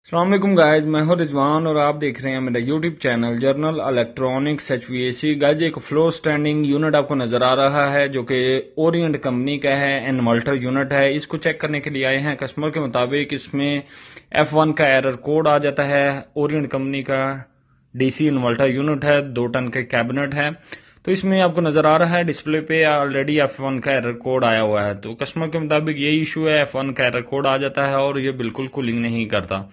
अस्सलाम वालेकुम गाइस, मैं हूं रिजवान और आप देख रहे हैं मेरा YouTube channel journal electronics HVAC। Guys एक फ्लोर स्टैंडिंग यूनिट आपको नजर आ रहा है जो कि ओरिएंट कंपनी का है, इन्वर्टर यूनिट है। इसको चेक करने के लिए आए हैं। कस्टमर के मुताबिक इसमें F1 का एरर कोड आ जाता है। ओरिएंट कंपनी का DC इन्वर्टर यूनिट है, 2 टन के कैबिनेट है। तो इसमें आपको नजर आ रहा है डिस्प्ले पे ऑलरेडी F1 का एरर कोड आया हुआ है। तो कस्टमर के मुताबिक यही इशू है, F1 का एरर कोड आ जाता है और ये बिल्कुल कूलिंग नहीं करता।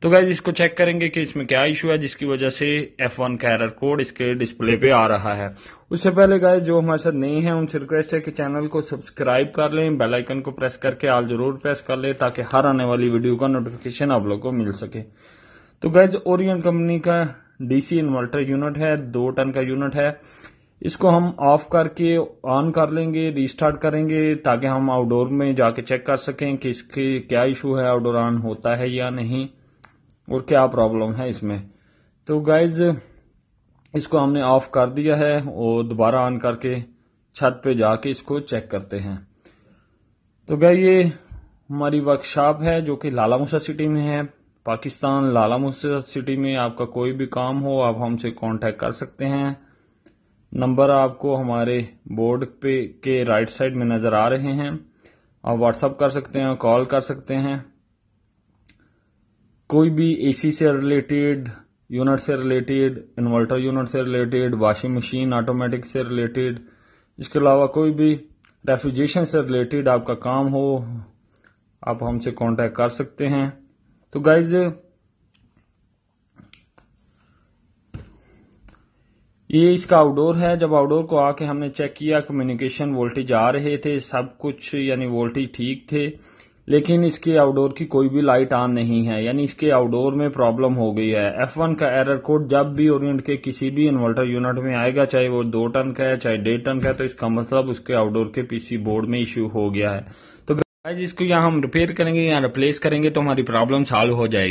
तो गाइज इसको चेक करेंगे कि इसमें क्या इशू है जिसकी वजह से F1 का एरर कोड इसके डिस्प्ले पे आ रहा है। उससे पहले गाइज जो हमारे साथ नए हैं उनसे रिक्वेस्ट है कि चैनल को सब्सक्राइब कर लें, बेल आइकन को प्रेस करके ऑल जरूर प्रेस कर लें ताकि हर आने वाली वीडियो का नोटिफिकेशन आप लोग को मिल सके। तो गाइज ओरिएंट कंपनी का DC इन्वर्टर यूनिट है, 2 टन का यूनिट है। इसको हम ऑफ करके ऑन कर लेंगे, रीस्टार्ट करेंगे ताकि हम आउटडोर में जाके चेक कर सकें कि इसके क्या इशू है, आउटडोर ऑन होता है या नहीं और क्या प्रॉब्लम है इसमें। तो गाइज इसको हमने ऑफ कर दिया है और दोबारा ऑन करके छत पे जाके इसको चेक करते हैं। तो गाइज ये हमारी वर्कशॉप है जो कि लाला मूसा सिटी में है, पाकिस्तान। लाला मूसा सिटी में आपका कोई भी काम हो आप हमसे कांटेक्ट कर सकते हैं। नंबर आपको हमारे बोर्ड पे के राइट साइड में नजर आ रहे हैं। आप व्हाट्सअप कर सकते हैं, कॉल कर सकते हैं। कोई भी AC से रिलेटेड, यूनिट से रिलेटेड, इन्वर्टर यूनिट से रिलेटेड, वॉशिंग मशीन ऑटोमेटिक से रिलेटेड, इसके अलावा कोई भी रेफ्रिजरेशन से रिलेटेड आपका काम हो आप हमसे कांटेक्ट कर सकते हैं। तो गाइज ये इसका आउटडोर है। जब आउटडोर को आके हमने चेक किया, कम्युनिकेशन वोल्टेज आ रहे थे, सब कुछ यानी वोल्टेज ठीक थे, लेकिन इसके आउटडोर की कोई भी लाइट ऑन नहीं है, यानी इसके आउटडोर में प्रॉब्लम हो गई है। F1 का एरर कोड जब भी ओरिएंट के किसी भी इन्वर्टर यूनिट में आएगा, चाहे वो 2 टन का है चाहे 1.5 टन का है, तो इसका मतलब उसके आउटडोर के PC बोर्ड में इश्यू हो गया है। तो गाइस इसको यहाँ हम रिपेयर करेंगे या रिप्लेस करेंगे तो हमारी प्रॉब्लम सॉल्व हो जाएगी।